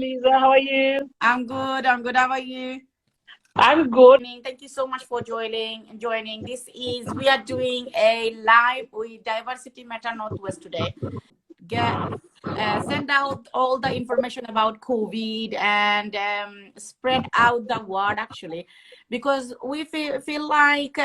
Lisa, how are you? I'm good. How are you? I'm good. Thank you so much for joining. We are doing a live with Diversity Matter Northwest today. Send out all the information about COVID and spread out the word actually, because we feel like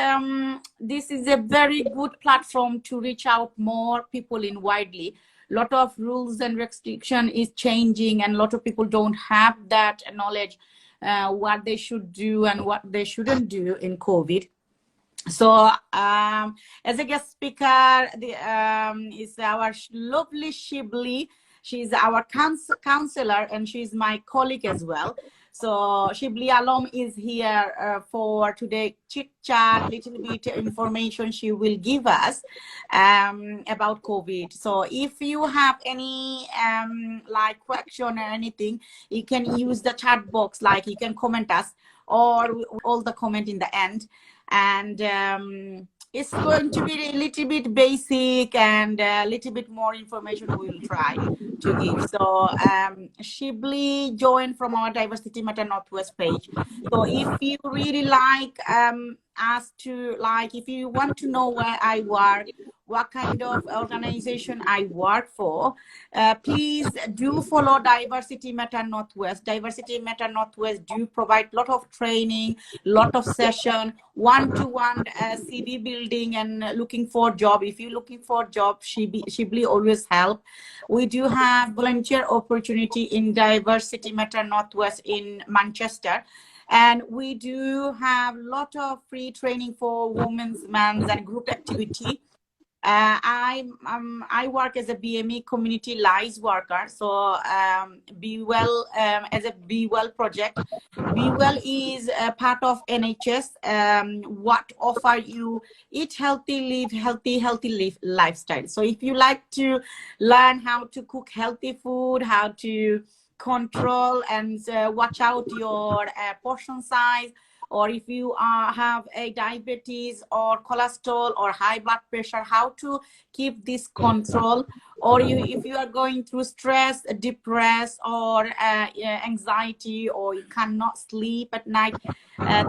this is a very good platform to reach out more people in widely. Lot of rules and restriction is changing, and a lot of people don't have that knowledge what they should do and what they shouldn't do in COVID. So as a guest speaker, is our lovely Shibli. She's our counselor, and she's my colleague as well. So Shibli Alom is here for today chit chat, little bit information she will give us about COVID. So if you have any like question or anything, you can use the chat box, like you can comment us, or all the comment in the end. And it's going to be a little bit basic and a little bit more information we will try to give. So Shibli joined from our Diversity Matter Northwest page. So if you really like us to, like, if you want to know where I work, what kind of organization I work for, please do follow Diversity Matter Northwest. Diversity Matter Northwest do provide a lot of training, lot of session, one-to-one CV building, and looking for job. If you're looking for job, Shibli always help. We do have volunteer opportunity in Diversity Matter Northwest in Manchester. And we do have a lot of free training for women's, men's, and group activity. I work as a BME community lives worker. So Be Well as a Be Well project. Be Well is a part of NHS. What offer you eat healthy, live healthy lifestyle. So if you like to learn how to cook healthy food, how to control and watch out your portion size, or if you have a diabetes or cholesterol or high blood pressure, how to keep this control, or if you are going through stress, depressed, or anxiety, or you cannot sleep at night,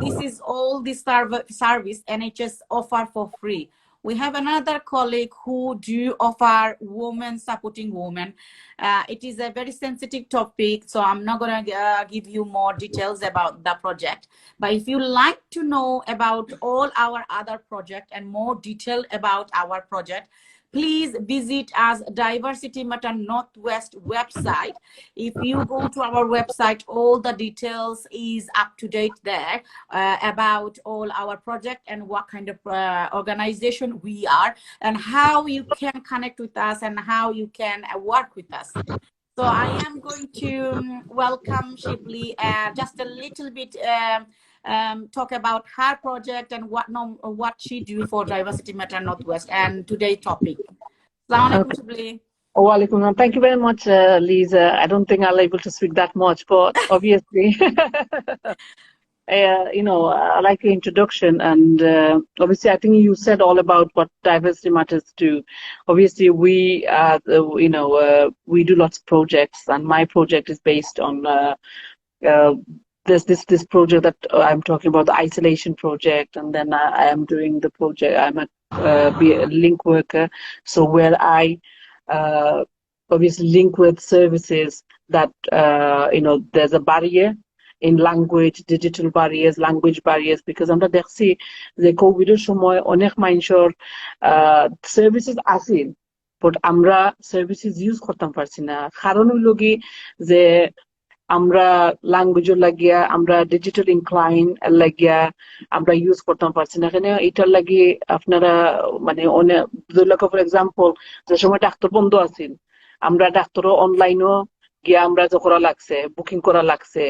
this is all this service NHS offer for free. We have another colleague who do offer women supporting women. It is a very sensitive topic, so I'm not going to give you more details about the project. But if you like to know about all our other project and more detail about our project, please visit us Diversity Matter Northwest website. If you go to our website, all the details is up to date there about all our project and what kind of organization we are, and how you can connect with us and how you can work with us. So I am going to welcome Shibli just a little bit talk about her project and what she do for Diversity Matter Northwest and today's topic. Assalamu alaikum, Shibli. Walaikum. Thank you very much, Lisa. I don't think I'll be able to speak that much, but obviously, I like the introduction, and obviously, I think you said all about what Diversity Matters do. Obviously, we do lots of projects, and my project is based on this project that I'm talking about, the isolation project, and then I am doing the project. I'm a link worker, so where I obviously link with services that there's a barrier in language, digital barriers, language barriers, because আমরা দেখছি যে কোভিডের সময় অনেক মানুষের services আছে, but আমরা services use করতে পারছি না। কারণ হইল কি যে আমরা ল্যাঙ্গুয়েজের লাগিয়া, আমরা ডিজিটাল ইনক্লাইন লাগিয়া আমরা ইউজ করতে পারছি না। এখানে এটার লাগি আপনারা মানে অনেক, ফর এক্সাম্পল, যে সময় ডাক্তার বন্ধ আছেন, আমরা ডাক্তারও অনলাইনও গিয়া আমরা করা লাগছে, বুকিং করা লাগছে,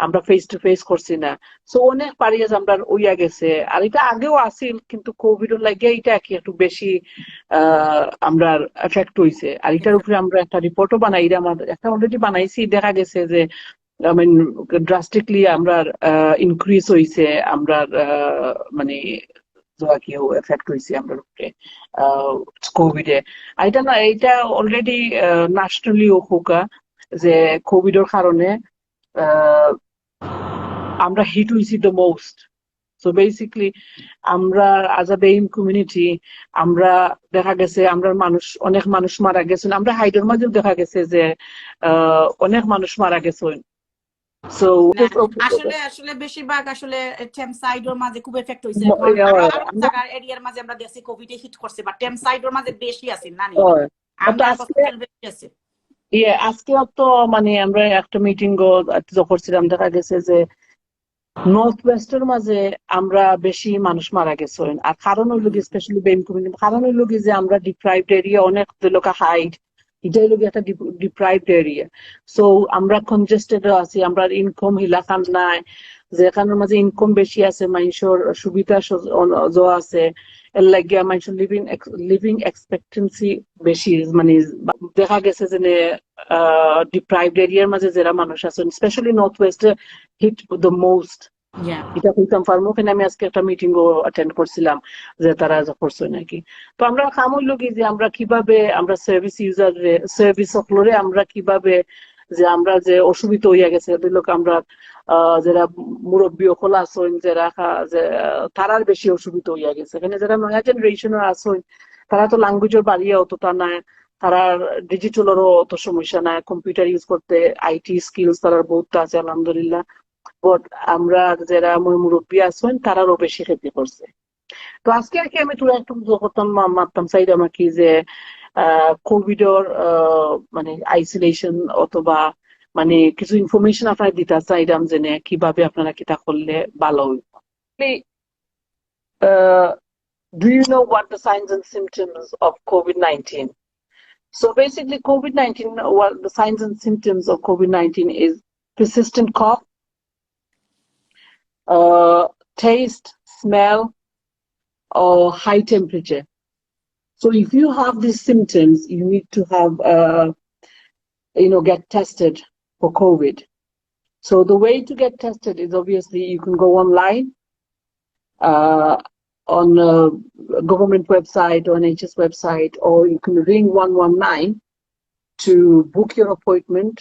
আমরা ফেস টু ফেস করছি না। সো অনেক বারিয়াস আমরা ওইয়া গেছে। আর এটা আগেও আসিল, কিন্তু কোভিডের লাগিয়া এটা কি একটু বেশি আমরা এফেক্ট হইছে। আর এটার উপরে আমরা একটা রিপোর্টও বানাই, একটা অলরেডি বানাইছি, দেখা গেছে যে ড্রাস্টিকলি আমরা ইনক্রিজ হইছে, আমরা মানে কেউ এফেক্ট হয়েছে আমরা উপরে কোভিডে। এটা না, এটা অলরেডি ন্যাশনালি হোকা, যে কোভিডের কারণে আমরা হিট হইছি দ্য মোস্ট। সো বেসিক্যালি আমরা আজ আ বেইম কমিউনিটি আমরা দেখা গেছে আমরা অনেক মানুষ মারা গেছেন, আমরা হাইডের মাঝেও দেখা গেছে যে অনেক মানুষ মারা গেছেন। সো আসলে বেশিরভাগ আসলে টেম সাইডের মাঝে খুব এফেক্ট হইছে, জায়গার এরিয়ার মাঝে আমরা দেখছি কোভিডে হিট করছে, বাট টেম সাইডের মাঝে বেশি আছে না নি আমরা হসপিটাল বেশি আছে। আজকে তো মানে আমরা একটা মিটিং করছিলাম, দেখা গেছে যে নর্থ ওয়েস্টের মাঝে আমরা বেশি মানুষ মারা গেছেন। আর কারণ হইল কি স্পেশালি বেইম কমিউনিটি, কারণ হইল কি যে আমরা ডিপ্রাইভড এরিয়া, অনেক লোক হাইড, এটা হইল কি একটা ডিপ্রাইভড এরিয়া। সো আমরা কনজেস্টেড আছি, আমরা ইনকাম হিলাকান নাই, যেখানের মাঝে ইনকাম বেশি আছে, মানুষের সুবিধা আছে, এর লাগিয়া মানুষের লিভিং এক্সপেক্টেন্সি বেশি। মানে দেখা গেছে যে ডিপ্রাইভড এরিয়ার মাঝে যারা মানুষ আছেন, স্পেশালি নর্থ ওয়েস্টে হিট দ্য মোস্ট। এটা কইতাম পারবো, কিন্তু আমি আজকে একটা মিটিং অ্যাটেন্ড করছিলাম যে তারা করছে নাকি। তো আমরা কাম হইল কি যে আমরা কিভাবে আমরা সার্ভিস ইউজার সার্ভিস সকলরে আমরা কিভাবে যে আমরা যে অসুবিধা হইয়া গেছে লোক আমরা যারা মুরব্বী সকল আসেন, যারা তারার বেশি অসুবিধা হইয়া গেছে। এখানে যারা নয়া জেনারেশনের আসেন তারা তো ল্যাঙ্গুয়েজের বাড়িয়ে অতটা নাই, তারা ডিজিটালেরও অত সমস্যা নাই, কম্পিউটার ইউজ করতে আইটি স্কিলস তারার বহুত আছে আলহামদুলিল্লাহ। বাট আমরা যারা মুরব্বী আছেন তারারও বেশি ক্ষতি করছে। তো আজকে আর কি আমি তুলে একটু করতাম মারতাম চাইলাম আর কি যে কোভিডের মানে আইসোলেশন অথবা মানে কিছু ইনফরমেশন আপনারা দিতে চাইলাম যে কিভাবে আপনারা কিতা করলে ভালো হইব। Do you know what the signs and symptoms of COVID-19? So basically COVID-19, what the signs and symptoms of COVID-19 is persistent cough, taste, smell, or high temperature. So if you have these symptoms, you need to have, get tested for COVID. So the way to get tested is obviously you can go online on a government website or NHS website, or you can ring 119 to book your appointment.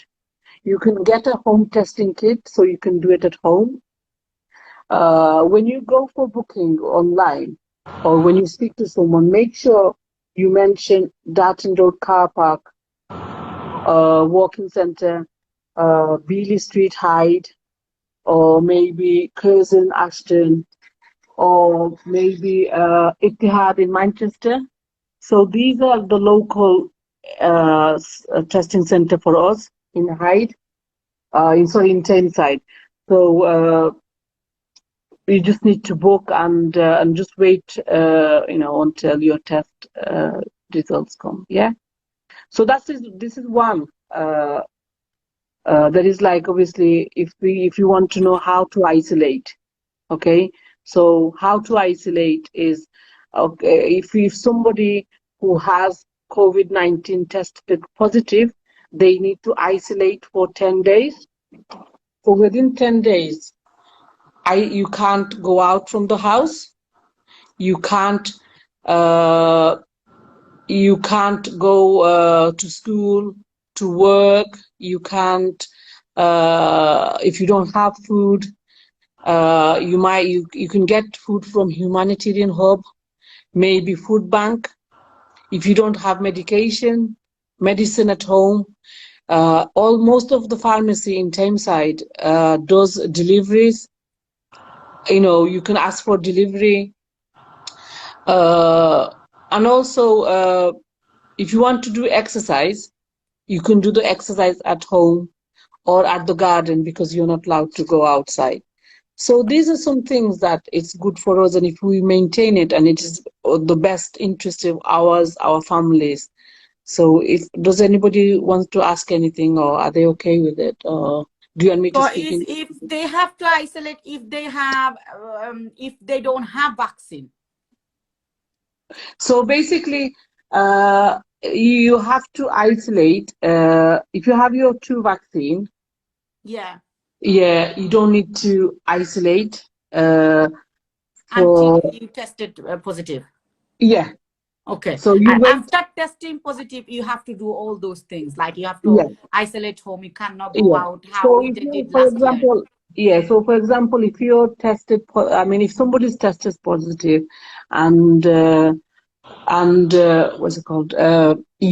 You can get a home testing kit, so you can do it at home. When you go for booking online, or when you speak to someone, make sure you mention Darton Road Car Park, Walking Center, Beeley Street Hyde, or maybe Curzon Ashton, or maybe Ittihad in Manchester. So these are the local testing center for us in Hyde, in Tameside. So you just need to book and just wait, until your test results come. Yeah. So this is one. That is like obviously if you want to know how to isolate, okay. So how to isolate is okay, if somebody who has COVID-19 tested positive, they need to isolate for 10 days. So within 10 days. You can't go out from the house. You can't go to school, to work. You can't if you don't have food. You can get food from humanitarian hub, maybe food bank. If you don't have medicine at home, most of the pharmacy in Tameside does deliveries. You can ask for delivery. And also, if you want to do exercise, you can do the exercise at home or at the garden, because you're not allowed to go outside. So these are some things that it's good for us, and if we maintain it, and it is the best interest of our families. So does anybody want to ask anything, or are they okay with it? Or do you want me to speak? If they have to isolate, if they don't have vaccine. So basically, you have to isolate if you have your 2 vaccine. Yeah, you don't need to isolate until you tested positive. Yeah, Okay. So you And wait. after testing positive, you have to do all those things. Like you have Yeah, to isolate home. You cannot go yeah. out how So we if you, did for last year. example, yeah. So for example, if you're tested, I mean, if somebody's tested positive, and what's it called?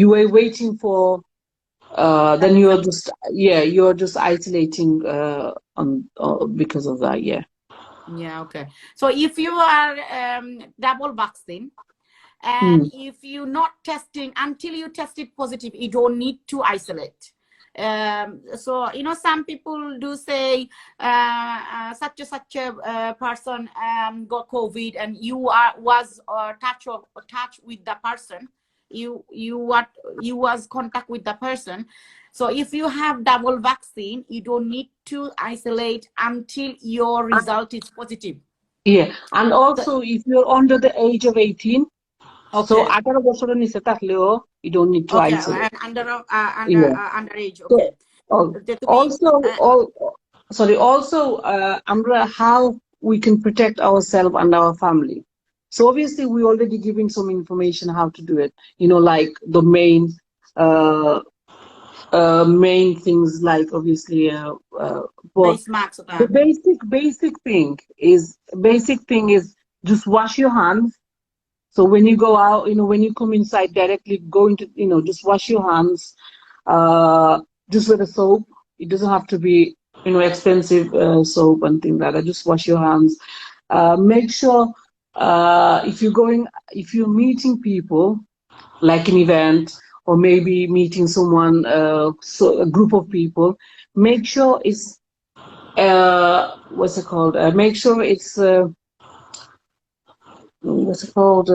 You are waiting for. Then you're just isolating because of that. Yeah. Yeah. Okay. So if you are double vaccine, and if you're not testing until you tested positive, you don't need to isolate. So some people do say such a person got COVID, and you was touch with the person, you was contact with the person. So if you have double vaccine, you don't need to isolate until your result is positive. Yeah, and So, also if you're under the age of 18, so okay. 18 বছরের নিচে থাকলেও you don't need to Okay, isolate. and Yeah. underage. So Okay. তুমি also, also, how we can protect ourselves and our family. So obviously we already giving some information how to do it. Like the uh, main things, like obviously, but face mask the basic thing is just wash your hands. So when you go out, when you come inside directly, go into, just wash your hands, just with a soap. It doesn't have to be, expensive soap and things like that. Just wash your hands. Make sure if you're meeting people, like an event, or maybe meeting someone, so a group of people, make sure it's what's it called? Make sure it's what's it called?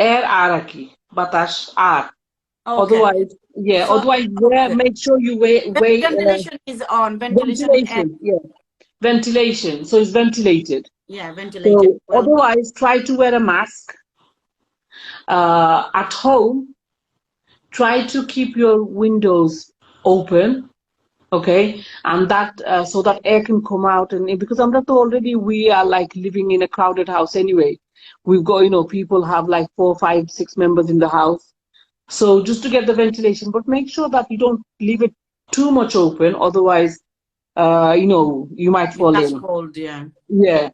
Air araki, batash air. Okay. Otherwise, yeah. So Otherwise, okay. make sure you wait. Ventilation is on. Ventilation and air. Ventilation, yeah. Ventilation. So it's ventilated. Yeah, So ventilated. Well, otherwise, try to wear a mask. At home, try to keep your windows open. Okay, and that so that air can come out, and because I'm not already, we are like living in a crowded house anyway. We've got, people have like 4, 5, 6 members in the house. So just to get the ventilation, but make sure that you don't leave it too much open, otherwise, you might you fall catch in. cold. Yeah. Yeah.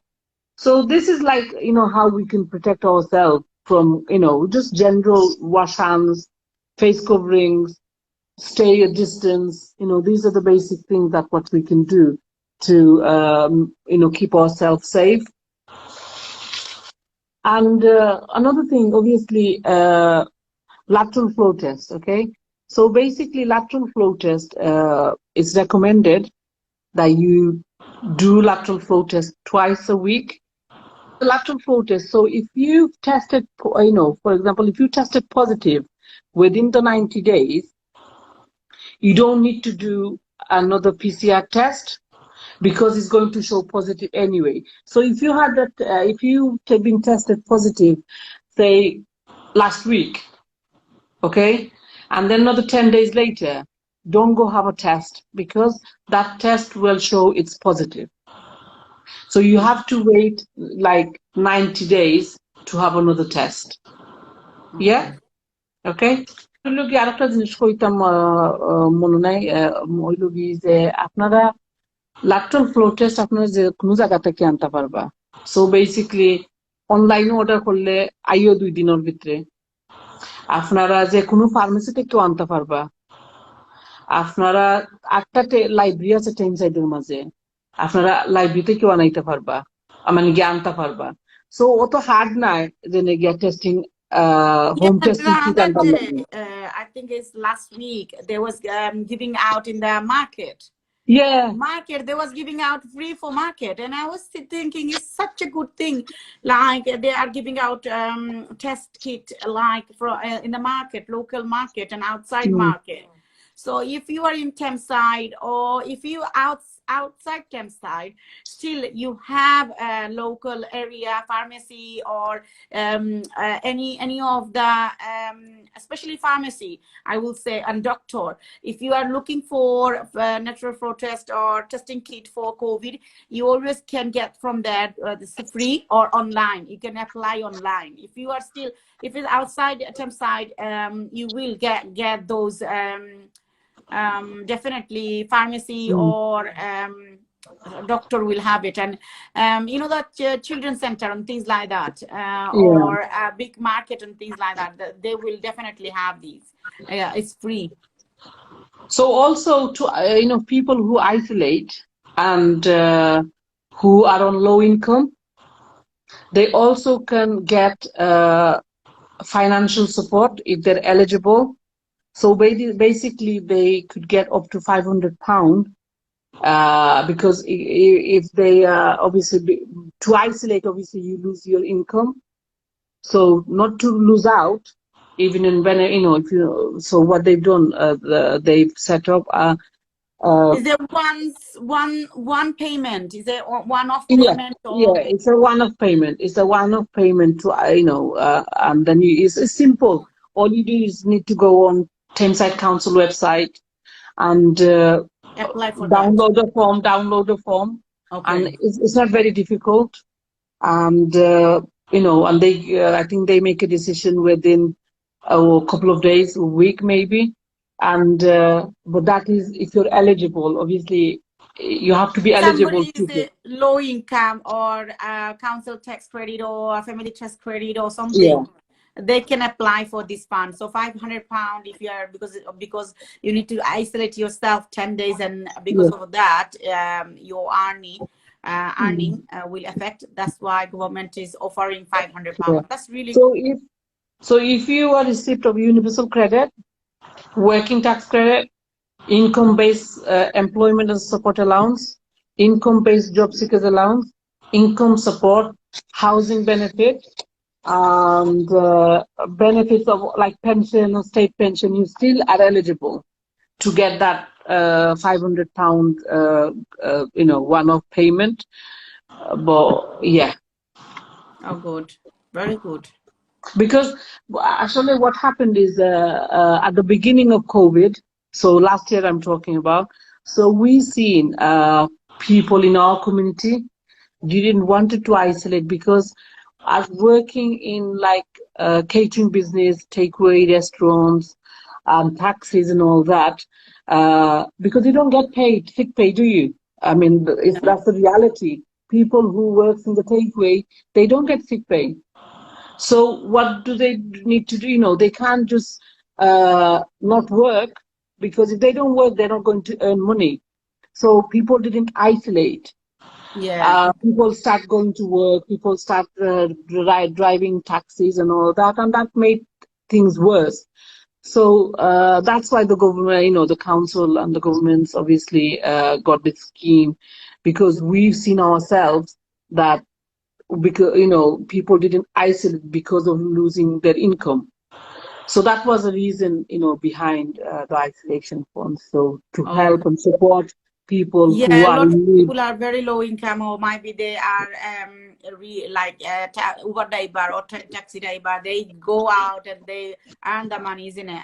So this is like, how we can protect ourselves from, just general wash hands, face coverings, stay a distance. These are the basic things that what we can do to, keep ourselves safe. And another thing, obviously, lateral flow test. Okay, so basically, lateral flow test is recommended that you do lateral flow test twice a week. The lateral flow test. So if you've tested, for example, if you tested positive within the 90 days, you don't need to do another PCR test, because it's going to show positive anyway. So if you had that, if you have been tested positive, say last week, okay, and then another 10 days later, don't go have a test, because that test will show it's positive. So you have to wait like 90 days to have another test. Okay. Yeah? Okay? কি আরেকটা জিনিস কইতাম মনে নাই, ওই লগি যে আপনারা lateral flow test আপনারা যে কোনো জায়গা থেকে আনতে পারবা। সো বেসিক্যালি অনলাইনে অর্ডার করলে আইও 2 দিনের ভিতরে। আপনারা যে কোনো ফার্মেসি থেকেও আনতে পারবা। আপনারা একটা লাইব্রেরি আছে টেন সাইডের মাঝে, আপনারা লাইব্রেরি থেকেও আনাইতে পারবা, মানে গিয়ে আনতে পারবা। সো অত হার্ড নাই যে গিয়া testing, home Yeah, testing the kit other আনতে day, লাগবে। I think it's last week, they was giving out in the market. Yeah. Market, they was giving out free for market, and I was thinking it's such a good thing. Like they are giving out test kit, like for in the market, local market and outside market. So if you are in Thameside, or if you outside Thameside, still you have a local area pharmacy, or any of the especially pharmacy, I will say, and doctor. If you are looking for natural flow test or testing kit for COVID, you always can get from there. This is free or online. You can apply online. If you are still, if it's outside Thameside, you will get those definitely pharmacy or doctor will have it. And you know that children's center and things like that, or a big market and things like that, they will definitely have these. It's free. So also to people who isolate and who are on low income, they also can get financial support if they're eligible. So basically, they could get up to £500 because if they obviously to isolate, obviously you lose your income. So not to lose out, even in when if you. So what they've done, they've set up. Is there one payment? Is there one-off Yeah, payment? yeah, Or it's a one-off payment. It's a one-off payment to and then it's simple. All you do is need to go on Thameside Council website and apply for that? download the form, and Okay. it's not very difficult. And and they I think they make a decision within a couple of days, a week maybe. And but that is if you're eligible. Obviously, you have to be eligible Somebody is to get. low income, or council tax credit, or family tax credit, or Yeah, something, they can apply for this fund. So £500, if you are, because you need to isolate yourself 10 days, and because yeah. of that, your earning will affect. That's why government is offering Yeah. £500. That's really So good. if you are receipt of universal credit, working tax credit, income-based employment and support allowance, income-based job seekers allowance, income support, housing benefit, and benefits of like pension or state pension, you still are eligible to get that £500 one-off payment. But yeah. Oh, good. Very good. Because actually what happened is at the beginning of COVID, so last year I'm talking about, so we seen people in our community didn't wanted to isolate because as working in like catering business, takeaway restaurants, taxis and all that, because you don't get paid sick pay, do you? I mean, that's the reality. People who works in the takeaway, they don't get sick pay. So what do they need to do? They can't just not work, because if they don't work, they're not going to earn money. So people didn't isolate. Yeah. People start going to work. People start driving taxis and all that, and that made things worse. So that's why the government, the council and the governments obviously got this scheme, because we've seen ourselves that because people didn't isolate because of losing their income. So that was the reason behind the isolation fund, so to Oh, help and support people who yeah, a are lot of in need. people are very low income, or maybe they are like Uber driver or taxi driver. They go out and they earn the money, isn't it?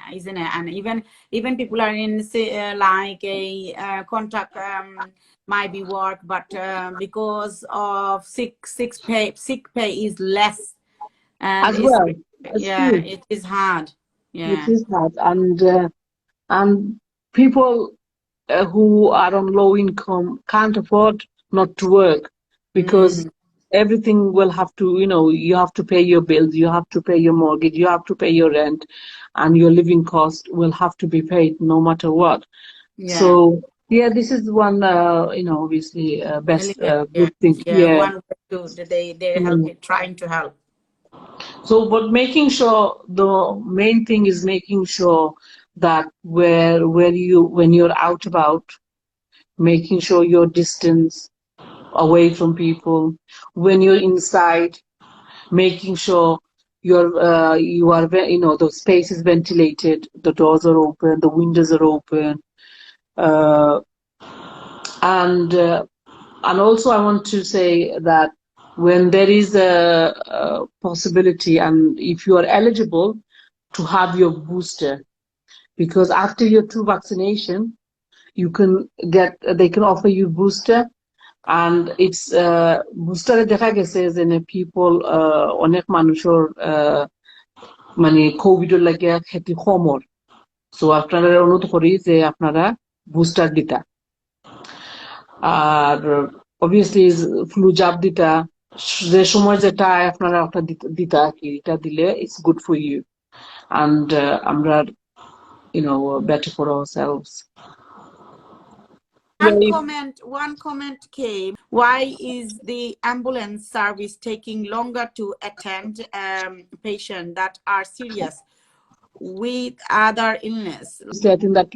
And even people are in like a contract, might be work, but because of sick pay is less, and As it's well, it's yeah, true. it is hard. It Yeah. is hard, and people who are on low income can't afford not to work, because Mm, everything will have to, you have to pay your bills, you have to pay your mortgage, you have to pay your rent, and your living cost will have to be paid no matter what. yeah. So yeah, this is one, obviously best Element, yeah, good thing. yeah. Yeah. One way to they're Mm. helping, trying to help. So, but making sure, the main thing is making sure that where you when you're out about, making sure your distance away from people. When you're inside, making sure you are, the space is ventilated, the doors are open, the windows are open, uh, and also I want to say that when there is a possibility and if you are eligible to have your booster, because after your 2 vaccination, you can they can offer you booster, and it's booster দেখা গেছে যে people অনেক মানুষের মানে Covid এর লাগে ক্ষতি কমর, সো আপনারা অনুরোধ করি যে আপনারা বুস্টার দিতা, আর অবভিয়াসলি ফ্লু জাব দিতা, যে সময় যেটা আপনারা ওটা দিতা কি, এটা দিলে it's good for you, and আমরা better for ourselves. One comment came. Why is the ambulance service taking longer to attend patients that are serious with other illness? I think that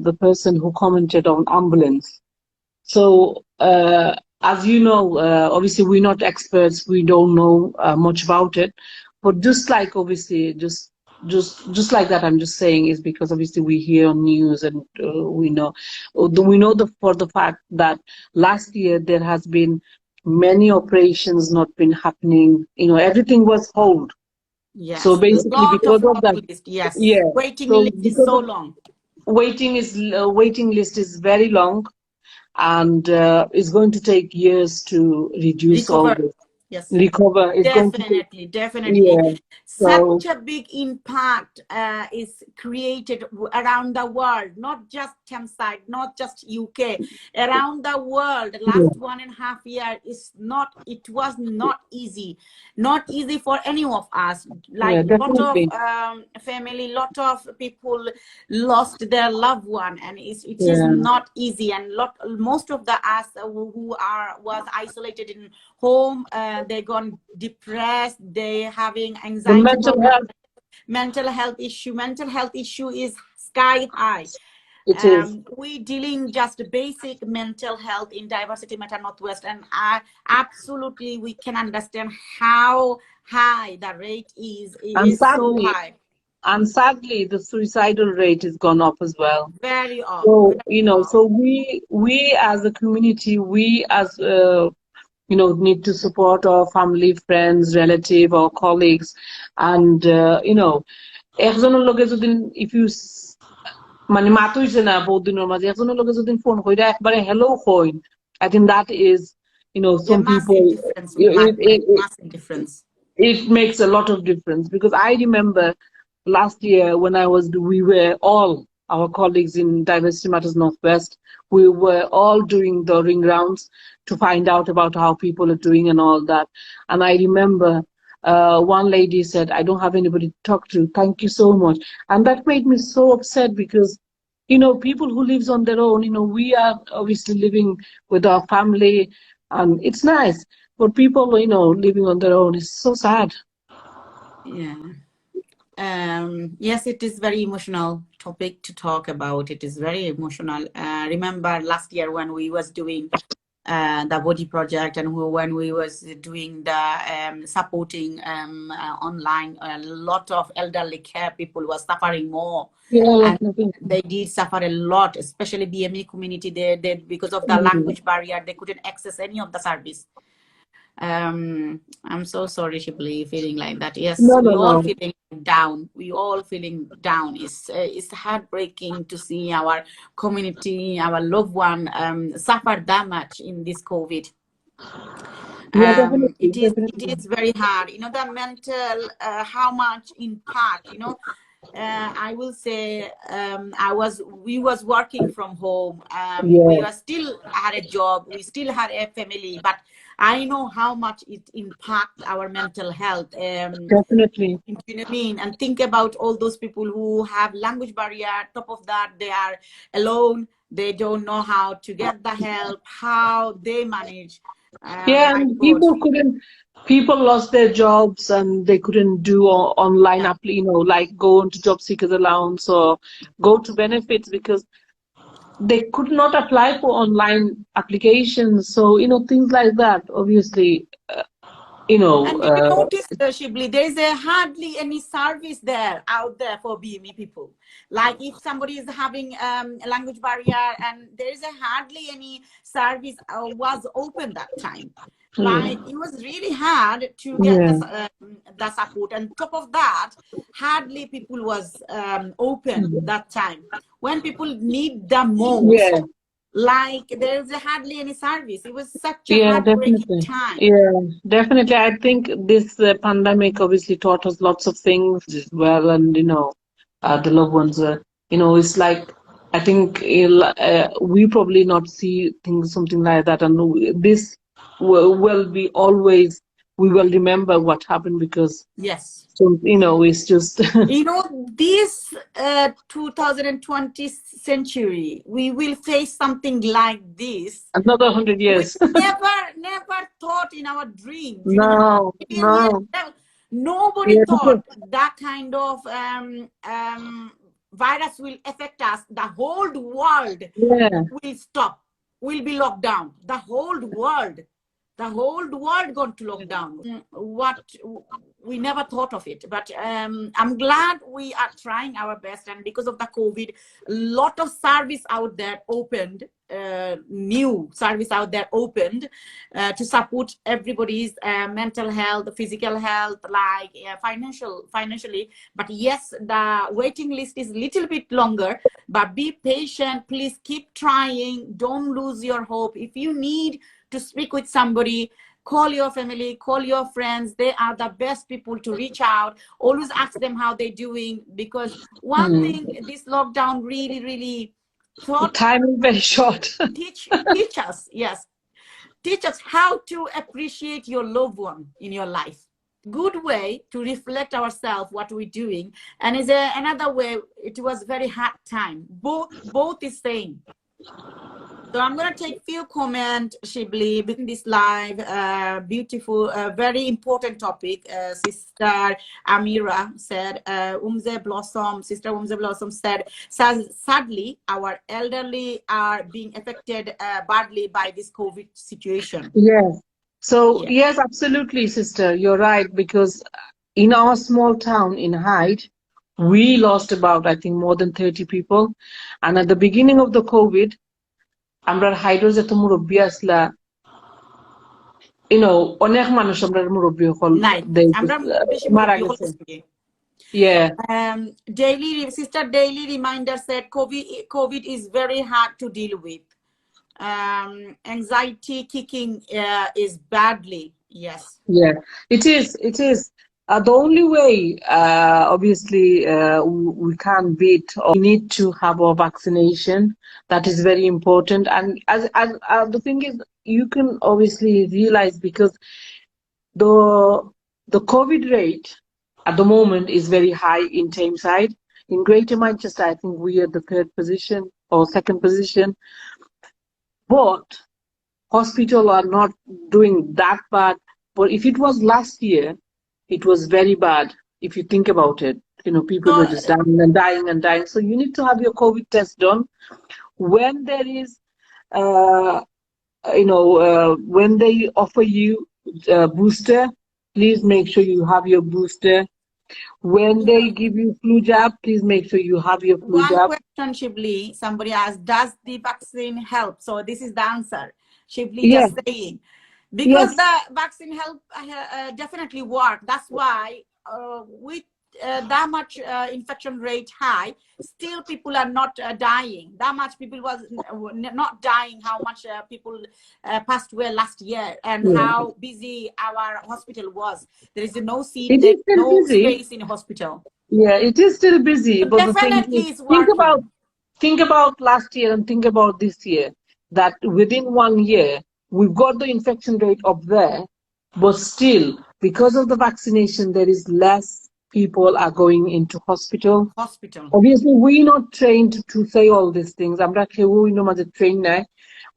the person who commented on ambulance. So as you know, obviously we're not experts. We don't know much about it. But just like obviously, just like that, I'm just saying is because obviously we hear on news and we know for the fact that last year there has been many operations not been happening. Everything was hold. Yes. So basically, because of that, list, yes. Yeah. Waiting list is so long. Waiting list is very long, and it's going to take years to reduce all this. Yes. Recover is definitely. Yeah. Such a big impact is created around the world, not just Thameside, not just UK, around the world. Last 1.5 years it was not easy for any of us. Like lot of family, lot of people lost their loved one, and it is not easy. And most of the us who was isolated in home, they gone depressed, they having anxiety, mental health issue is sky high. We dealing just basic mental health in Diversity Matter Northwest, and absolutely we can understand how high the rate is. It is so high. And sadly, the suicidal rate has gone up as well. Very up. So so we as a community, we as need to support our family, friends, relative, or colleagues, and একজনের লগে যদি if you মানে মাতুইছে না বহুদিনের মাঝে একজনের লগে যদি ফোন কইরা একবারে hello coin, I think that is some people massive difference. It makes a lot of difference, because I remember last year when we were all our colleagues in Diversity Matters Northwest, we were all doing the ring rounds to find out about how people are doing and all that. And I remember one lady said, I don't have anybody to talk to. Thank you so much. And that made me so upset, because, people who lives on their own, we are obviously living with our family, and it's nice. But people, living on their own is so sad. Yeah. Yes, it is very emotional topic to talk about. It is very emotional. Remember last year when we was doing the body project, and when we was doing the supporting online, a lot of elderly care people was suffering more. And they did suffer a lot, especially BME community. They because of the language barrier, they couldn't access any of the service. I'm so sorry, Shibli, feeling like that. Yes, all feeling down. We all feeling down. It's heartbreaking to see our community, our loved one suffer that much in this COVID. It is very hard. The mental, how much impact, I will say, we was working from home. We were still had a job. We still had a family, but I know how much it impacts our mental health. Definitely. You know what I mean? And think about all those people who have language barrier. Top of that, they are alone. They don't know how to get the help, how they manage. And people lost their jobs and they couldn't do online, like go into job seekers allowance or go to benefits, because they could not apply for online applications. So, things like that, obviously, you know, And did you notice, Shibli, there is hardly any service out there for BME people. Like if somebody is having a language barrier, and there is hardly any service was open that time. Like it was really hard to get the support, and top of that, hardly people was open that time when people need the most. yeah. Like there's hardly any service. It was such a Yeah, heartbreaking definitely. time. Yeah, definitely. I think this pandemic obviously taught us lots of things as well, and the loved ones. It's like I think we probably not see things something like that, and this will be always. We will remember what happened because Yes. it's just This 2020 century, we will face something like this. another 100 years. We never thought in our dreams. No, no. Nobody Yeah, because thought that kind of virus will affect us. The whole world yeah, will stop, will be locked down. The whole world going to lock down. What we never thought of it, but I'm glad we are trying our best. And because of the COVID, a lot of service out there opened, new service out there opened to support everybody's mental health, physical health, like financially. But yes, the waiting list is a little bit longer, but be patient. Please keep trying. Don't lose your hope. If you need to speak with somebody, call your family, call your friends. They are the best people to reach out. Always ask them how they're doing, because one thing this lockdown really taught, time is very short. teach us, yes, teach us how to appreciate your loved one in your life. Good way to reflect ourselves what we're doing. And is another way, it was very hard time. Both is same. So I'm going to take few comments, Shibli, in this live. Beautiful, very important topic. Sister Amira said, Sister Umze Blossom said, sadly, our elderly are being affected badly by this COVID situation. Yes. So, yes, absolutely, sister. You're right, because in our small town in Hyde, we lost about, I think, more than 30 people. And at the beginning of the COVID, আমরা hydro যেত মুরব্বী আসলা অনেক মানুষ আমরা মুরব্বী হল মারা গেছে yeah Sister Daily Reminder said COVID is very hard to deal with. Anxiety kicking is badly. Yes, yeah, it is the only way obviously we can't beat, or we need to have our vaccination. That is very important. And as the thing is, you can obviously realize, because the COVID rate at the moment is very high in Tameside. In Greater Manchester, I think we are the 3rd position or 2nd position, but hospitals are not doing that bad. But if it was last year, it was very bad. If you think about it, people were just dying and dying and dying. So you need to have your COVID test done. When there is, when they offer you a booster, please make sure you have your booster. When they give you flu jab, please make sure you have your flu jab. One question, Shibli, somebody asked, does the vaccine help? So this is the answer. Shibli just saying. Because the vaccine help definitely work. That's why with that much infection rate high, still people are not dying. That much people was not dying. How much people passed away last year, and how busy our hospital was. There is no seat, no space in hospital. Yeah, it is still busy. So but definitely the thing is, think about last year and think about this year. That within 1 year, we've got the infection rate up there, but still, because of the vaccination, there is less people are going into hospital. Obviously, we're not trained to say all these things. I'm not sure we know much trained now,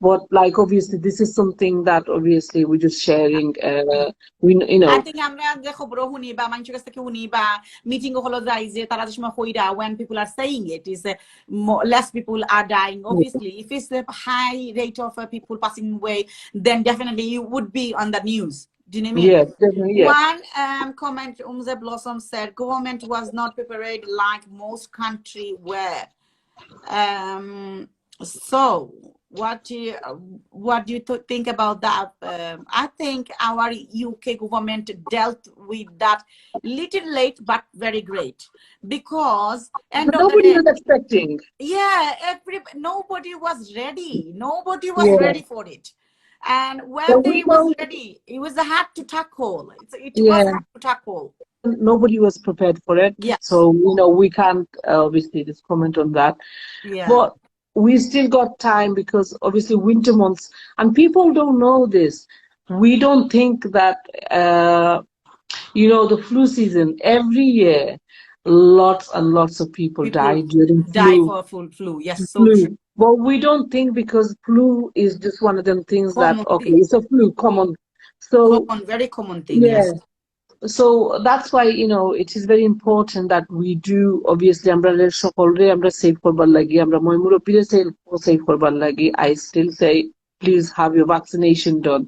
but like obviously, this is something that obviously we're just sharing. I think আমরা যে খবর শুনি বা মানুষের কাছ থেকে শুনি বা মিটিং হলো যাই যে তারা যে সময় কইরা when people are saying it is less people are dying. Obviously, if it's a high rate of people passing away, then definitely you would be on the news. Do you know what I mean? Yes, definitely, yes. One comment, Umze Blossom said, government was not prepared like most country were. So what do you think about that? I think our UK government dealt with that little late but very great, because end But of the nobody day, was expecting. yeah, nobody was ready. Nobody was Yeah. ready for it. And when But we they was know, ready, it was a hard to tackle. It was yeah, hard to tackle. nobody was prepared for it. Yes. So, we can't obviously just comment on that. Yeah. But we still got time because obviously winter months, and people don't know this. We don't think that, the flu season, every year, lots and lots of people People die during die flu. for full flu. Yes, so true. Flu. But we don't think, because flu is just one of them things that, Common okay, thing. it's a flu, common. So, Common, very common thing. yeah. Yes. So that's why, it is very important that we do, obviously, আমরা সকলরে আমরা save করবার লাগি, আমরা মই মুরব্বীরে save করবার লাগি. I still say, please have your vaccination done.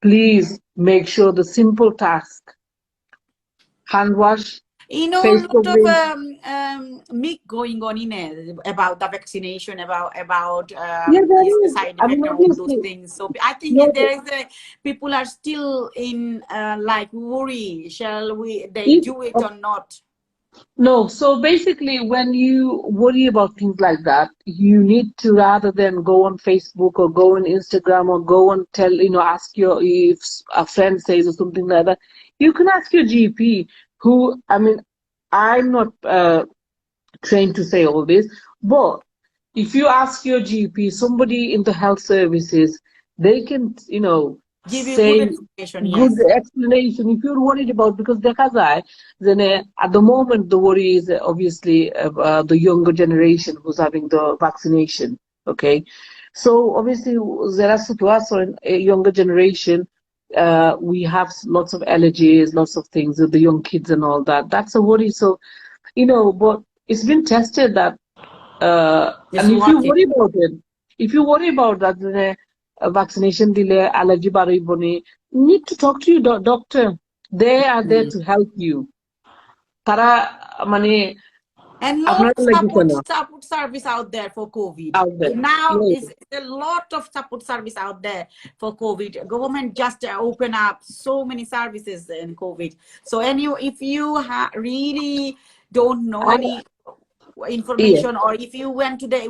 Please make sure the simple task, hand wash, You know, a face lot of covering. myth going on in it about the vaccination, about Yeah, there its is. side I mean, effect and all those obviously, things. So I think no, there is people are still in like worry. Shall they if, do it or not? no. So basically, when you worry about things like that, you need to, rather than go on Facebook or go on Instagram or go and ask if a friend says or something like that, you can ask your GP, who, I mean, I'm not trained to say all this, but if you ask your GP, somebody in the health services, they can, Give you good say information. good Yes. explanation if you're worried about, because দেখা যায় then at the moment the worry is obviously the younger generation who's having the vaccination. Okay, so obviously যারা ছোট আছে, a younger generation, we have lots of allergies, lots of things with the young kids and all that. That's a worry. So but it's been tested that, and It's if you working. worry about it, if you worry about that, then vaccination delay, allergy bariboni, need to talk to your doctor. They are there to help you. তারা মানে And lot আপনার of লাগি কেন support service out there for COVID. out there. Now Yeah. is a lot of support service out there for COVID. Government just open up so many services in COVID. So if you really don't know I, any yeah. information, or if you went to the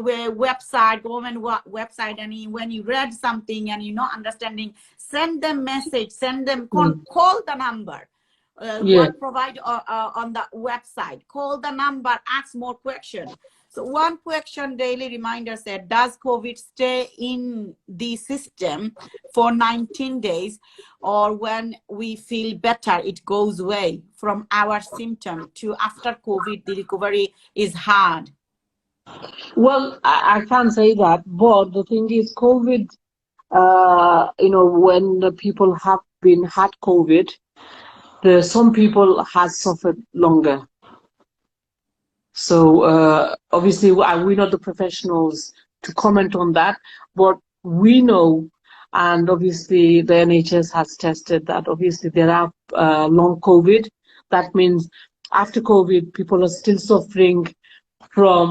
website, government website, and when you read something and you're not understanding, send them message, send them call the number. Yeah. What provide on the website. Call the number, ask more question. So one question daily reminder said, does COVID stay in the system for 19 days, or when we feel better it goes away from our symptom to after COVID the recovery is hard? Well, I can't say that, but the thing is, COVID, when the people have had COVID, some people has suffered longer. So obviously, we're not the professionals to comment on that, but we know, and obviously the NHS has tested that. Obviously, there are long COVID. That means after COVID, people are still suffering from.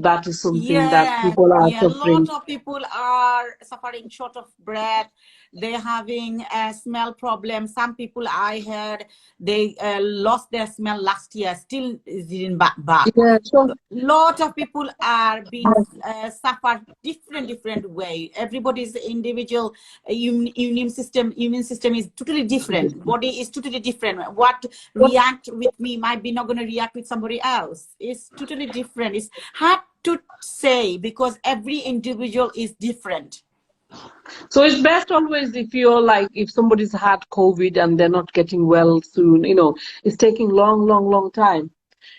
That is something that people are A suffering. lot of people are suffering short of breath. They're having a smell problem. Some people I heard they lost their smell last year, still didn't back. Yeah, so Lot of people are being suffer different way. Everybody's individual immune system is totally different. Body is totally different. What react with me might be not going to react with somebody else. It's totally different. It's hard to say because every individual is different. So it's best always, if you're like, if somebody's had COVID and they're not getting well soon, it's taking long time.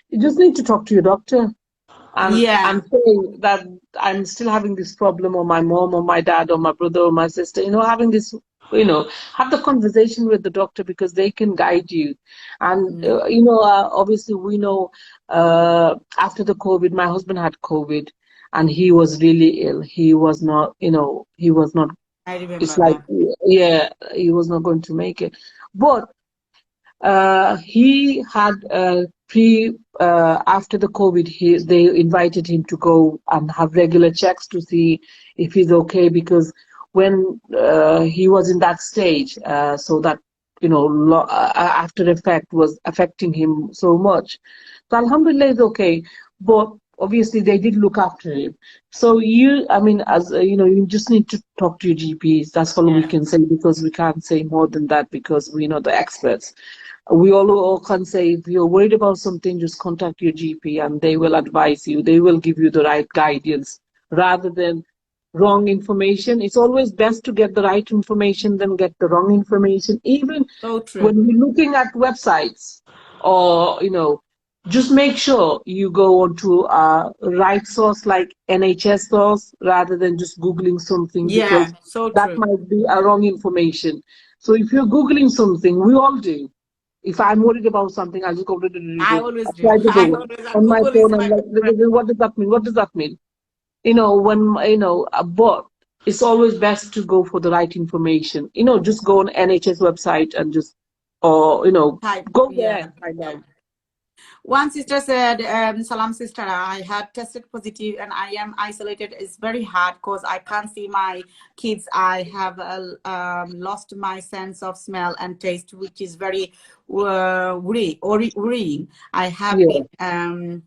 You just need to talk to your doctor and say that I'm still having this problem, or my mom or my dad or my brother or my sister, having this, have the conversation with the doctor, because they can guide you. And, obviously we know, after the COVID, my husband had COVID and he was really ill. He was not, he was not I remember It's like, that. yeah, he was not going to make it. But he had after the COVID, they invited him to go and have regular checks to see if he's okay, because when he was in that stage, so that after effect was affecting him so much. So Alhamdulillah, is okay, but obviously they did look after him. So I mean, as you just need to talk to your GPs. That's all we Yeah, can say, because we can't say more than that, because we know the experts. We all can say, if you're worried about something, just contact your GP and they will advise you. They will give you the right guidance rather than wrong information. It's always best to get the right information than get the wrong information. Even so true. when you're looking at websites, or just make sure you go onto a right source like NHS source rather than just Googling something, Yeah, because so that true. might be a wrong information. So if you're Googling something, we all do. If I'm worried about something, I just go to I I always do. try to I Google always, on my Google is phone. I'm my like, friend. what does that mean? What does that mean? But it's always best to go for the right information. Just go on NHS website and just, or Type, go there yeah, and find yeah. out. One sister said, Salam sister, I had tested positive and I am isolated. It's very hard because I can't see my kids. I have lost my sense of smell and taste, which is very worrying. I have Yeah, been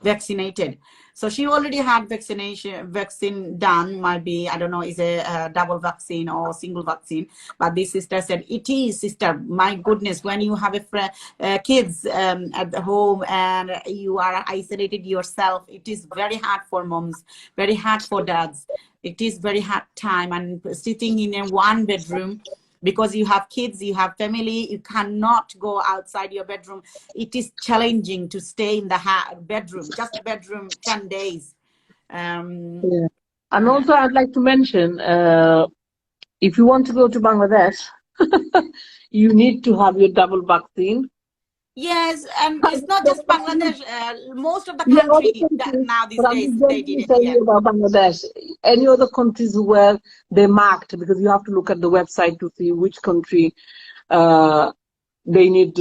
vaccinated. So she already had vaccine done, might be, I don't know, is a double vaccine or single vaccine. But this sister said, it is, sister, my goodness, when you have kids at the home and you are isolated yourself, it is very hard for moms, very hard for dads. It is very hard time, and sitting in a one bedroom, because you have kids, you have family, you cannot go outside your bedroom. It is challenging to stay in the bedroom, just bedroom 10 days. yeah. And Yeah. also, I'd like to mention, if you want to go to Bangladesh, you need to have your double vaccine. Yes, and it's not just Bangladesh. Most of the Yeah, other country that countries, now these but I'm days just they going did to it. tell Yeah. you about Bangladesh. Any other countries where they marked, because you have to look at the website to see which country uh, they need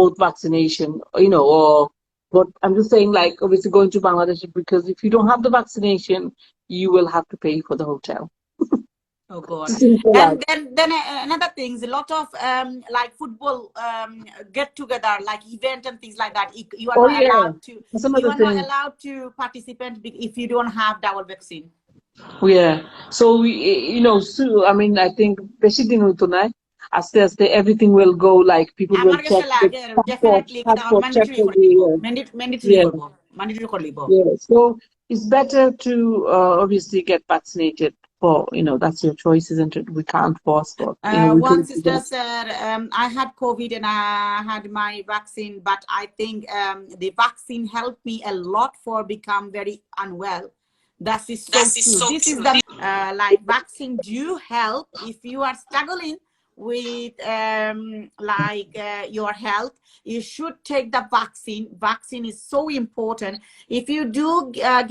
both vaccination, or. But I'm just saying, like, obviously going to Bangladesh, because if you don't have the vaccination, you will have to pay for the hotel. Oh God. Simple as. And then another thing is a lot of like football get together, like event and things like that. You are Oh not yeah, allowed to. that's You another are not thing. allowed to participate if you don't have double vaccine. Yeah. So so I mean, I think basically tonight, as everything will go, like people will আমার কাছে check the লাগে passport, definitely এটা passport check mandatory will করে be, দিব mandatory yeah, করব mandatory করে দিব yeah. So it's better to obviously get vaccinated. That's your choice, isn't it? We can't force, but we can One do sister that. said, I had COVID and I had my vaccine, but I think the vaccine helped me a lot for become very unwell. That is so true. This is the like vaccine do help if you are struggling with your health. You should take the vaccine. Vaccine is so important. If you do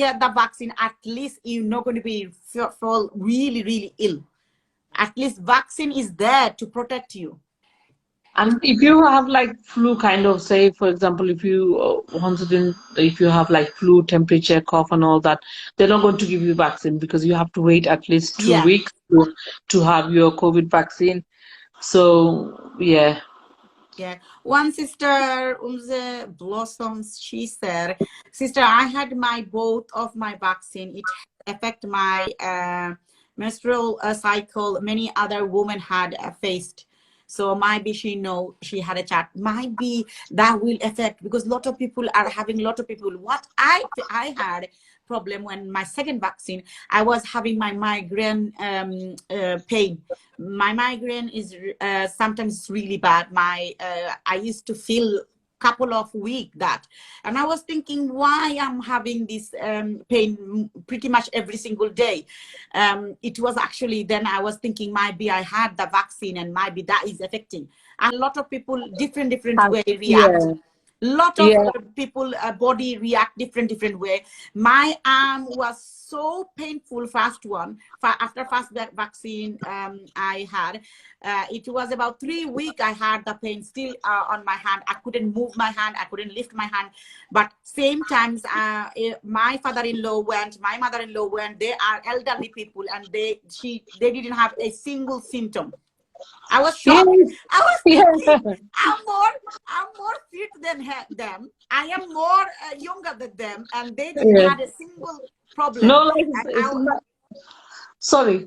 get the vaccine, at least you're not going to be fall really ill. At least vaccine is there to protect you. And if you have like flu, kind of, say, for example, if you if you have like flu, temperature, cough, and all that, they're not going to give you vaccine, because you have to wait at least two Yeah. weeks to have your COVID vaccine. So yeah, Yeah. One sister, Umze Blossoms, she said, sister, I had both of my vaccine. It affect my menstrual cycle. Many other women had faced. So maybe she had a chat. Might be that will affect, because a lot of people are having a lot of people. What I had problem when my second vaccine, I was having my migraine pain. My migraine is sometimes really bad. I used to feel couple of weeks that, and I was thinking why I'm having this pain pretty much every single day. It was actually, then I was thinking maybe I had the vaccine and maybe that is affecting. And a lot of people different way react. yeah, Lot of people body react different way. My arm was so painful after first vaccine I had. It was about 3 weeks I had the pain still on my hand. I couldn't move my hand, I couldn't lift my hand. But same times my father-in-law went, my mother-in-law went. They are elderly people and they didn't have a single symptom. I was shocked. I was thinking, I'm more fit than them. I am more younger than them, and they didn't have a single problem. No, like, sorry.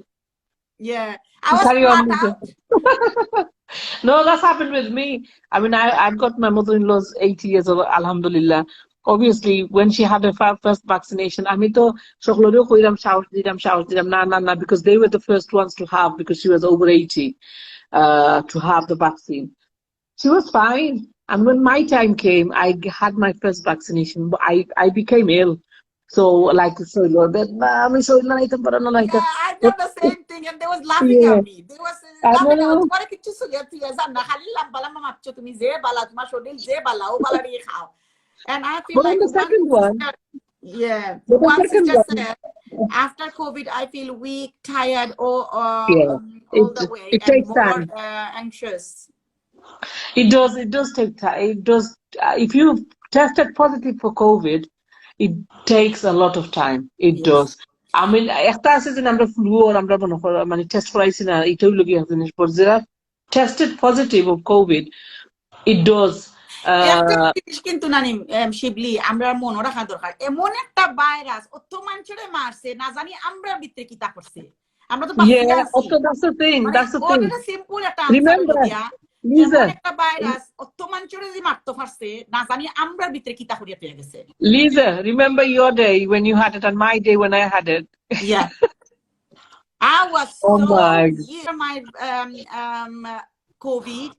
Yeah, I was flat out. No, that's happened with me. I mean, I've got my mother-in-law's 80 years old, alhamdulillah. Obviously, when she had her first vaccination, I mean, because they were the first ones to have, because she was over 80, to have the vaccine. She was fine. And when my time came, I had my first vaccination, but I became ill. So, like, so that, yeah, I done the same thing, and they was laughing at me. They was laughing at me. And I feel like the second one, one sister said, after COVID, I feel weak, tired, all the way, it and takes more time. anxious. It does take time. It does. If you tested positive for COVID, it takes a lot of time. It does. I mean, একটা আছে যে আমরা flu or আমরা মানে test করাইছি না, এটাও লগে একটা জিনিস, but যারা tested positive of COVID, it does. কিন্তু নানিম শিবলি আমরা মনে রাখা দরকার, এমন একটা ভাইরাস অত মানুষের মারছে না জানি আমরা ভিতরে কি তা করছে, আমরা তো বাঁচিয়া আছি। That's the thing. That's the thing. Simple একটা আনসার হলো দিয়া, এমন একটা ভাইরাস অত মানুষের যে মারতে পারছে না জানি আমরা ভিতরে কি তা করিয়া পেয়ে গেছে। Lisa, remember your day when you had it and my day when I had it? Yeah. I was my COVID.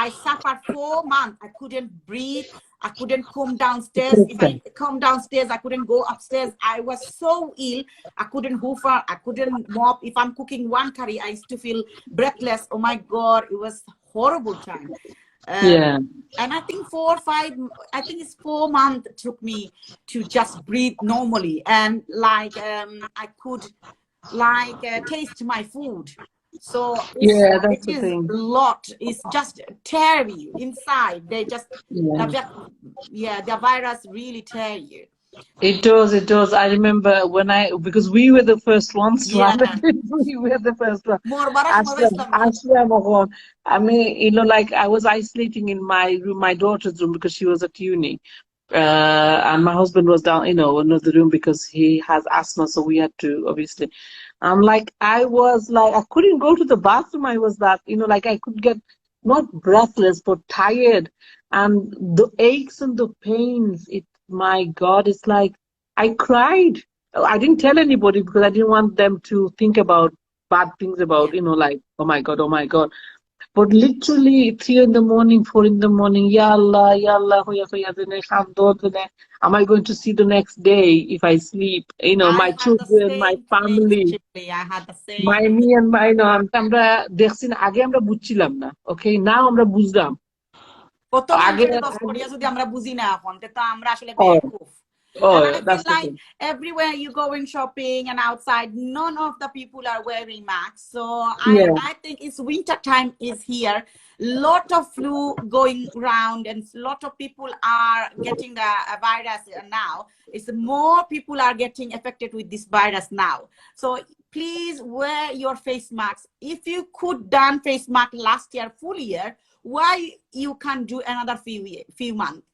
I suffered 4 months. I couldn't breathe. I couldn't come downstairs. If I come downstairs, I couldn't go upstairs. I was so ill. I couldn't hoover. I couldn't mop. If I'm cooking one curry, I used to feel breathless. Oh my God, it was horrible time. And I think 4 months took me to just breathe normally. And like, I could taste my food. So it is a lot. It's just tear you inside. They just the virus really tear you. It does. I remember because we were the first ones to have it. We were the first one. I mean, you know, like I was isolating in my room, my daughter's room, because she was at uni. And my husband was down, you know, in another room because he has asthma, so we had to obviously. I was like, I couldn't go to the bathroom. I was that, you know, like I could get not breathless but tired, and the aches and the pains. My God, it's like I cried. I didn't tell anybody because I didn't want them to think about bad things about, you know, like, oh my God. But literally 3 in the morning, 4 in the morning, Ya Allah, am I going to see the next day if I sleep? You know, my children, my family. I had the same. Me and my, you know, আমরা দেখছি না, আগে আমরা বুঝছিলাম না, okay, now আমরা বুঝলাম। And I feel like everywhere you going shopping and outside, none of the people are wearing masks. So I think it's winter time is here. Lot of flu going around, and lot of people are getting the virus now. It's more people are getting affected with this virus now. So please wear your face masks. If you could done face mask last year, full year, why you can't do another few months?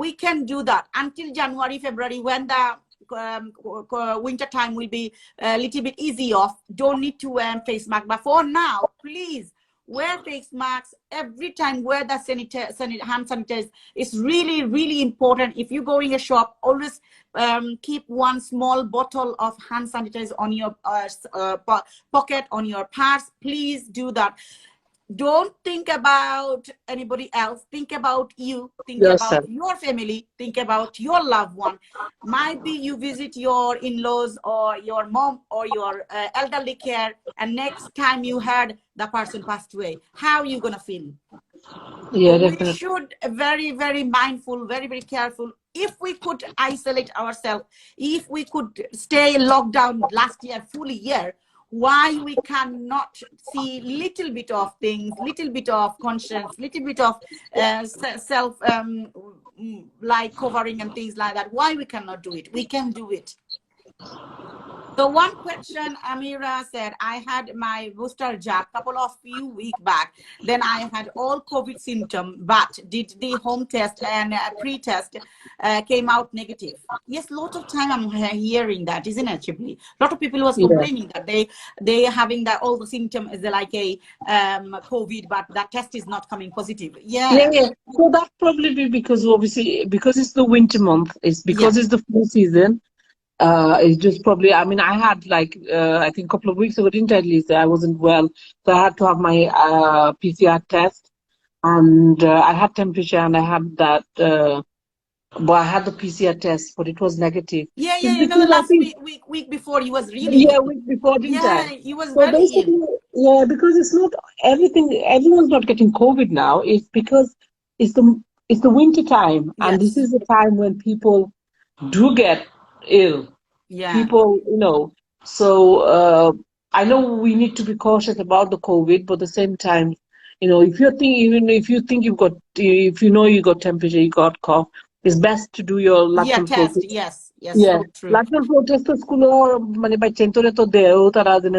We can do that until January, February, when the winter time will be a little bit easy off. Don't need to wear face mask. But for now, please wear face masks every time. Wear the hand sanitizer. It's really, really important. If you go in a shop, always keep one small bottle of hand sanitizer on your pocket, on your purse. Please do that. Don't think about anybody else. Think about you. Think about your family. Think about your loved one. Might be you visit your in-laws or your mom or your elderly care, and next time you heard the person passed away, how are you gonna feel? Yeah, So we definitely. should very, very mindful, very, very careful. If we could isolate ourselves, if we could stay locked down last year, full year, why we cannot see little bit of things, little bit of conscience, little bit of self like covering and things like that? Why we cannot do it? We can do it. So one question Amira said, I had my booster jab few weeks back. Then I had all COVID symptoms, but did the home test and pre-test came out negative. Yes, lot of time I'm hearing that, isn't it, Chibli? A lot of people was complaining that they having that all the symptoms is like a COVID, but that test is not coming positive. Yeah. So that probably be because obviously because it's the winter month, it's because it's the flu season. It's just probably, I mean, I had like, I think a couple of weeks ago, didn't I, Lisa? I wasn't well. So I had to have my PCR test. And I had temperature and I had that, but I had the PCR test, but it was negative. Yeah, It's you know, the because I last think, week before he was really ill. week before, didn't I? He was So very ill. basically, because it's not everything, everyone's not getting COVID now. It's because it's the winter time. And this is the time when people do get ill. People, so I know we need to be cautious about the COVID, but at the same time, if you think if you know you got temperature, you got cough, it's best to do your lateral flow test. test. Yes, so true. Lateral flow test স্কুলে মানে by চেন্তরে তো দেও তারা যেন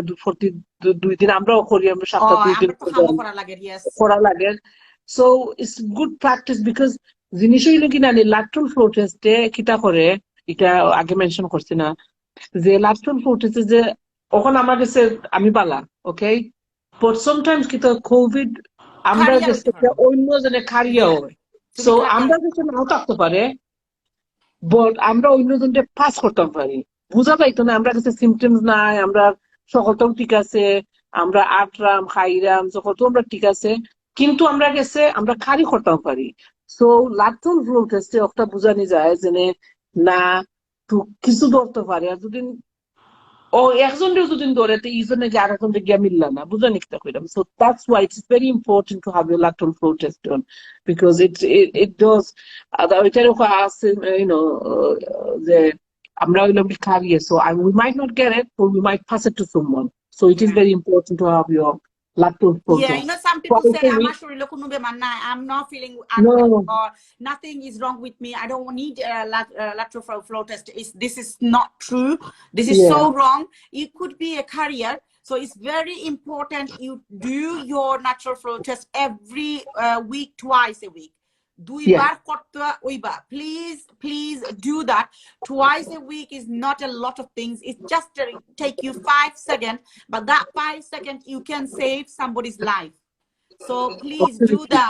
দুই দিন আমরাও করি আমরা সপ্তাহে 2 দিন করা লাগে so it's good practice because জিনিস হইলো কি না lateral flow test এ কিটা করে এটা আগে মেনশন করছি না যে lateral flow test যে ওখানে আমার কাছে আমি বালা ওকে but sometimes কিটা কোভিড আমরা কাছে অন্য জনে খারিয়া হয় so আমরা কাছে নাও থাকতে পারে but আমরা অন্যজনকে পাস করতে পারি বুঝা যাইতো না আমরা কাছে সিমটমস নাই আমরা সকলটাও ঠিক আছে আমরা আটরাম খাইরাম সকলটাও আমরা ঠিক আছে কিন্তু আমরা কাছে আমরা খারি করতে পারি সো lateral flow test একটা বুঝানি যায় যে না কিছু ধরতে পারে আর যদি একজনের যদি ধরে তো ইজনে যে আরেকজনকে গিয়া মিললা না বুঝানি কিতা কইরাম so that's why it's very important to have your lateral flow test done because it does ওইটার আছে যে আমরা হইলাম খারিয়ে so we might not get it or we might pass it to someone so it is very important to have your lateral flow test. Some people say I'm not feeling unwell or nothing is wrong with me. I don't need lateral flow test. This is not true. This is so wrong. You could be a carrier. So it's very important you do your natural flow test every week, twice a week. Please do that. Twice a week is not a lot of things. It's just take you 5 seconds, but that 5 seconds you can save somebody's life. So please do the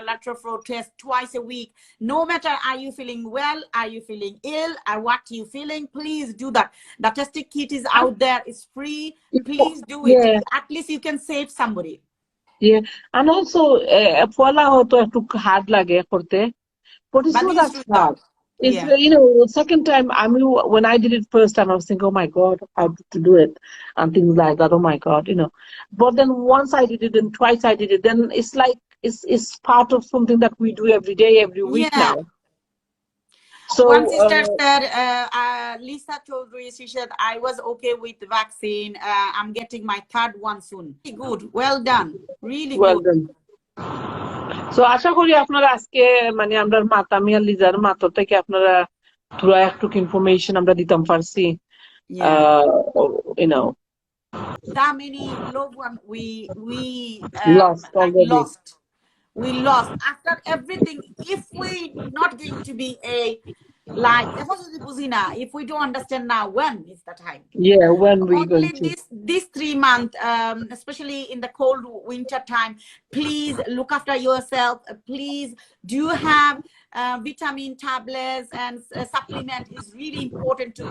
lateral flow test twice a week. No matter are you feeling well, are you feeling ill, or what you feeling, please do that. The testing kit is out there. It's free. Please do it. At least you can save somebody. And also পলা হতো একটু hard লাগে করতে but it's not that hard. It's second time when I did it first time I was thinking oh my god how to do it and things like that oh my god but then once I did it and twice I did it then it's like it's part of something that we do every day every week now. So one sister said, Lisa Chaudhary, she said, I was okay with the vaccine. I'm getting my third one soon. Really good. Well done. Really well good. done. So আশা করি আপনারা আজকে মানে আমরা মাতামি আর লিজার মাত্র থেকে আপনারা পুরো একটু ইনফরমেশন আমরা দিতাম পারছি that many loved ones we lost after everything. If we not going to be if we don't understand now when is the time when we only this 3 months especially in the cold winter time, please look after yourself. Please do have vitamin tablets and supplement is really important to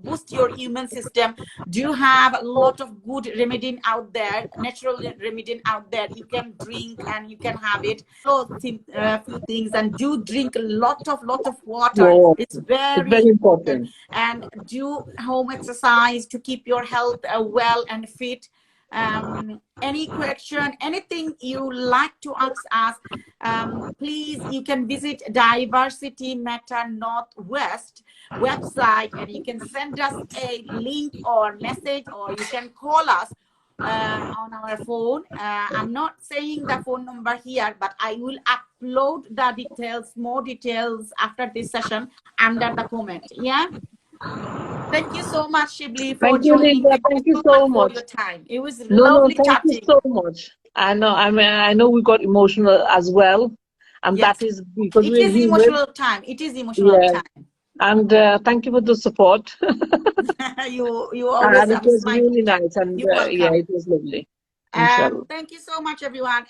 boost your immune system. Do you have a lot of good remedy out there, natural remedy out there you can drink and you can have it. So few things, and do drink a lot of water. It's very important. And do home exercise to keep your health well and fit. any question, anything you like to ask us, please, you can visit Diversity Matter Northwest website, and you can send us a link or message, or you can call us on our phone. I'm not saying the phone number here, but I will upload the details, more details after this session under the comment. Yeah. Thank you so much, Shibli, for Thank you, joining. Linda. Thank you so For much your time. It was No, lovely thank you chatting. so much. I know. I mean, I know we got emotional as well, and Yes. that is because It we're is human. emotional time. It is emotional Yeah, time. and thank you for the support. you always And it was my really nice, and you're yeah, welcome. it was lovely. Inshallah. Thank you so much, everyone.